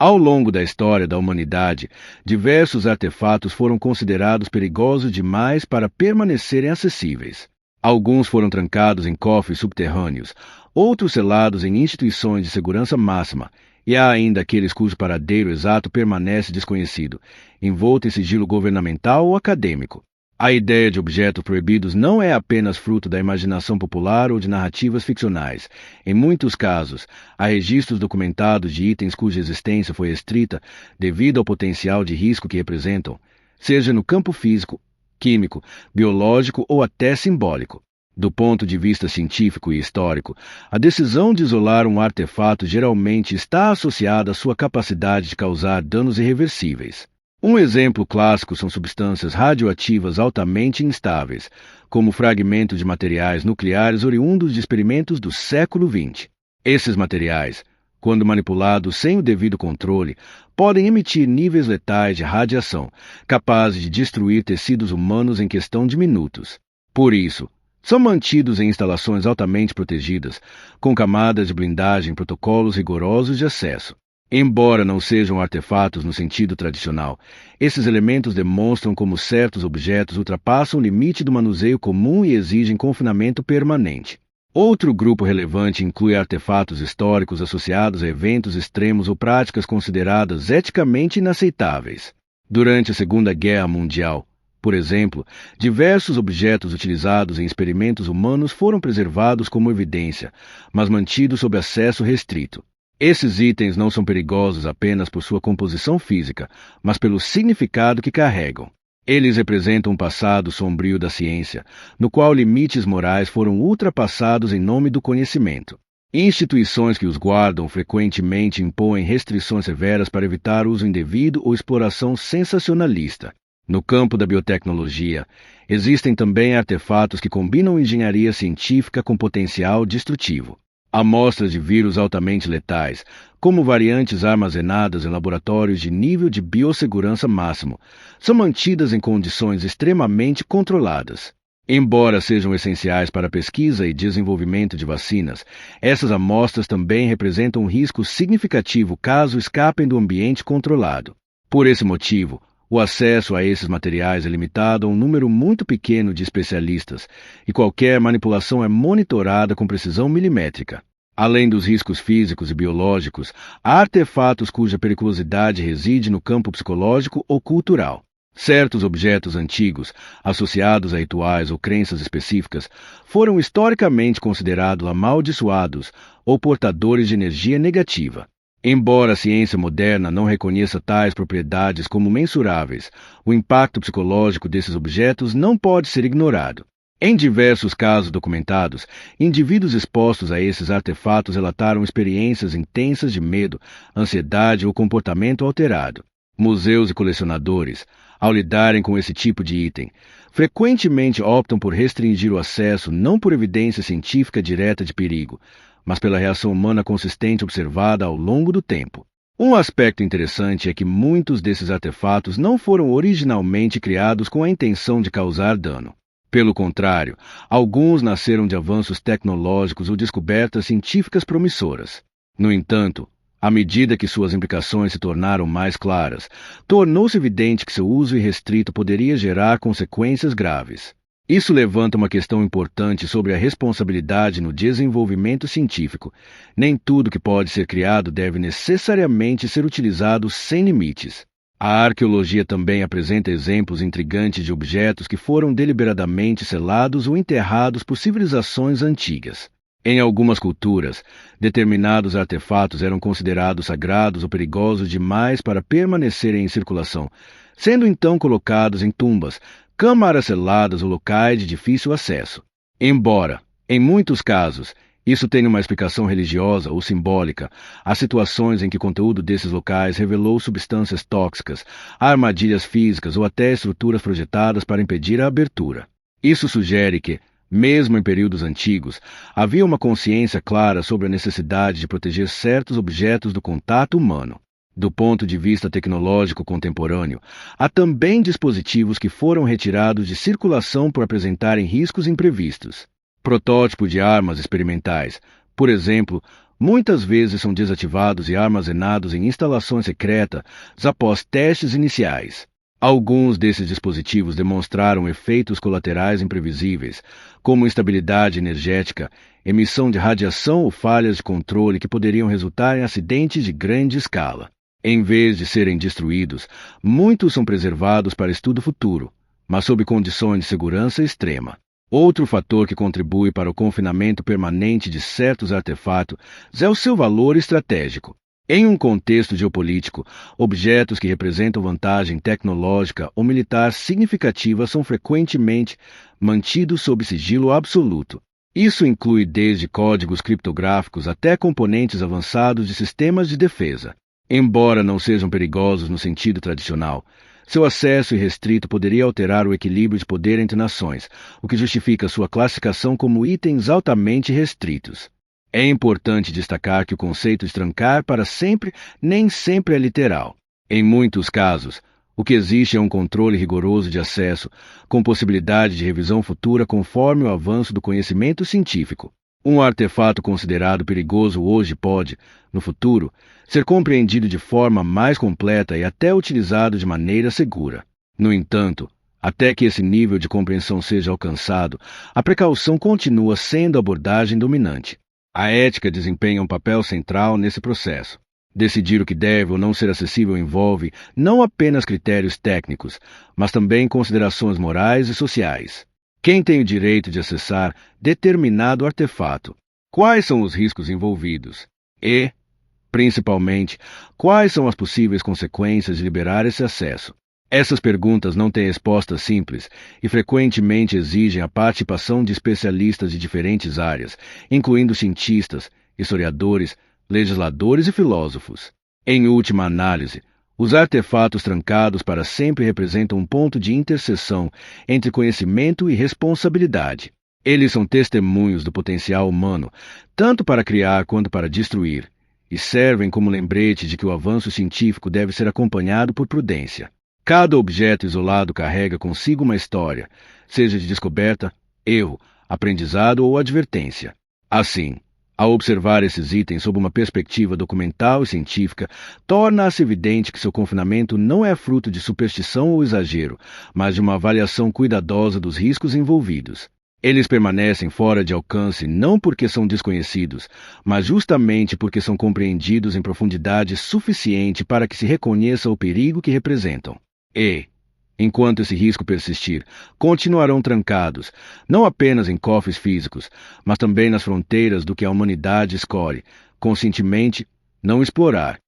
Ao longo da história da humanidade, diversos artefatos foram considerados perigosos demais para permanecerem acessíveis. Alguns foram trancados em cofres subterrâneos, outros selados em instituições de segurança máxima, e há ainda aqueles cujo paradeiro exato permanece desconhecido, envolto em sigilo governamental ou acadêmico. A ideia de objetos proibidos não é apenas fruto da imaginação popular ou de narrativas ficcionais. Em muitos casos, há registros documentados de itens cuja existência foi restrita devido ao potencial de risco que representam, seja no campo físico, químico, biológico ou até simbólico. Do ponto de vista científico e histórico, a decisão de isolar um artefato geralmente está associada à sua capacidade de causar danos irreversíveis. Um exemplo clássico são substâncias radioativas altamente instáveis, como fragmentos de materiais nucleares oriundos de experimentos do século XX. Esses materiais, quando manipulados sem o devido controle, podem emitir níveis letais de radiação, capazes de destruir tecidos humanos em questão de minutos. Por isso, são mantidos em instalações altamente protegidas, com camadas de blindagem e protocolos rigorosos de acesso. Embora não sejam artefatos no sentido tradicional, esses elementos demonstram como certos objetos ultrapassam o limite do manuseio comum e exigem confinamento permanente. Outro grupo relevante inclui artefatos históricos associados a eventos extremos ou práticas consideradas eticamente inaceitáveis. Durante a Segunda Guerra Mundial, por exemplo, diversos objetos utilizados em experimentos humanos foram preservados como evidência, mas mantidos sob acesso restrito. Esses itens não são perigosos apenas por sua composição física, mas pelo significado que carregam. Eles representam um passado sombrio da ciência, no qual limites morais foram ultrapassados em nome do conhecimento. Instituições que os guardam frequentemente impõem restrições severas para evitar uso indevido ou exploração sensacionalista. No campo da biotecnologia, existem também artefatos que combinam engenharia científica com potencial destrutivo. Amostras de vírus altamente letais, como variantes armazenadas em laboratórios de nível de biossegurança máximo, são mantidas em condições extremamente controladas. Embora sejam essenciais para a pesquisa e desenvolvimento de vacinas, essas amostras também representam um risco significativo caso escapem do ambiente controlado. Por esse motivo, o acesso a esses materiais é limitado a um número muito pequeno de especialistas, e qualquer manipulação é monitorada com precisão milimétrica. Além dos riscos físicos e biológicos, há artefatos cuja periculosidade reside no campo psicológico ou cultural. Certos objetos antigos, associados a rituais ou crenças específicas, foram historicamente considerados amaldiçoados ou portadores de energia negativa. Embora a ciência moderna não reconheça tais propriedades como mensuráveis, o impacto psicológico desses objetos não pode ser ignorado. Em diversos casos documentados, indivíduos expostos a esses artefatos relataram experiências intensas de medo, ansiedade ou comportamento alterado. Museus e colecionadores, ao lidarem com esse tipo de item, frequentemente optam por restringir o acesso não por evidência científica direta de perigo, mas pela reação humana consistente observada ao longo do tempo. Um aspecto interessante é que muitos desses artefatos não foram originalmente criados com a intenção de causar dano. Pelo contrário, alguns nasceram de avanços tecnológicos ou descobertas científicas promissoras. No entanto, à medida que suas implicações se tornaram mais claras, tornou-se evidente que seu uso irrestrito poderia gerar consequências graves. Isso levanta uma questão importante sobre a responsabilidade no desenvolvimento científico. Nem tudo que pode ser criado deve necessariamente ser utilizado sem limites. A arqueologia também apresenta exemplos intrigantes de objetos que foram deliberadamente selados ou enterrados por civilizações antigas. Em algumas culturas, determinados artefatos eram considerados sagrados ou perigosos demais para permanecerem em circulação, sendo então colocados em tumbas, câmaras seladas ou locais de difícil acesso. Embora, em muitos casos, isso tenha uma explicação religiosa ou simbólica, há situações em que o conteúdo desses locais revelou substâncias tóxicas, armadilhas físicas ou até estruturas projetadas para impedir a abertura. Isso sugere que, mesmo em períodos antigos, havia uma consciência clara sobre a necessidade de proteger certos objetos do contato humano. Do ponto de vista tecnológico contemporâneo, há também dispositivos que foram retirados de circulação por apresentarem riscos imprevistos. Protótipos de armas experimentais, por exemplo, muitas vezes são desativados e armazenados em instalações secretas após testes iniciais. Alguns desses dispositivos demonstraram efeitos colaterais imprevisíveis, como instabilidade energética, emissão de radiação ou falhas de controle que poderiam resultar em acidentes de grande escala. Em vez de serem destruídos, muitos são preservados para estudo futuro, mas sob condições de segurança extrema. Outro fator que contribui para o confinamento permanente de certos artefatos é o seu valor estratégico. Em um contexto geopolítico, objetos que representam vantagem tecnológica ou militar significativa são frequentemente mantidos sob sigilo absoluto. Isso inclui desde códigos criptográficos até componentes avançados de sistemas de defesa. Embora não sejam perigosos no sentido tradicional, seu acesso irrestrito poderia alterar o equilíbrio de poder entre nações, o que justifica sua classificação como itens altamente restritos. É importante destacar que o conceito de trancar para sempre nem sempre é literal. Em muitos casos, o que existe é um controle rigoroso de acesso, com possibilidade de revisão futura conforme o avanço do conhecimento científico. Um artefato considerado perigoso hoje pode, no futuro, ser compreendido de forma mais completa e até utilizado de maneira segura. No entanto, até que esse nível de compreensão seja alcançado, a precaução continua sendo a abordagem dominante. A ética desempenha um papel central nesse processo. Decidir o que deve ou não ser acessível envolve não apenas critérios técnicos, mas também considerações morais e sociais. Quem tem o direito de acessar determinado artefato? Quais são os riscos envolvidos? E, principalmente, quais são as possíveis consequências de liberar esse acesso? Essas perguntas não têm respostas simples e frequentemente exigem a participação de especialistas de diferentes áreas, incluindo cientistas, historiadores, legisladores e filósofos. Em última análise, os artefatos trancados para sempre representam um ponto de interseção entre conhecimento e responsabilidade. Eles são testemunhos do potencial humano, tanto para criar quanto para destruir, e servem como lembrete de que o avanço científico deve ser acompanhado por prudência. Cada objeto isolado carrega consigo uma história, seja de descoberta, erro, aprendizado ou advertência. Assim, ao observar esses itens sob uma perspectiva documental e científica, torna-se evidente que seu confinamento não é fruto de superstição ou exagero, mas de uma avaliação cuidadosa dos riscos envolvidos. Eles permanecem fora de alcance não porque são desconhecidos, mas justamente porque são compreendidos em profundidade suficiente para que se reconheça o perigo que representam. E, enquanto esse risco persistir, continuarão trancados, não apenas em cofres físicos, mas também nas fronteiras do que a humanidade escolhe, conscientemente, não explorar.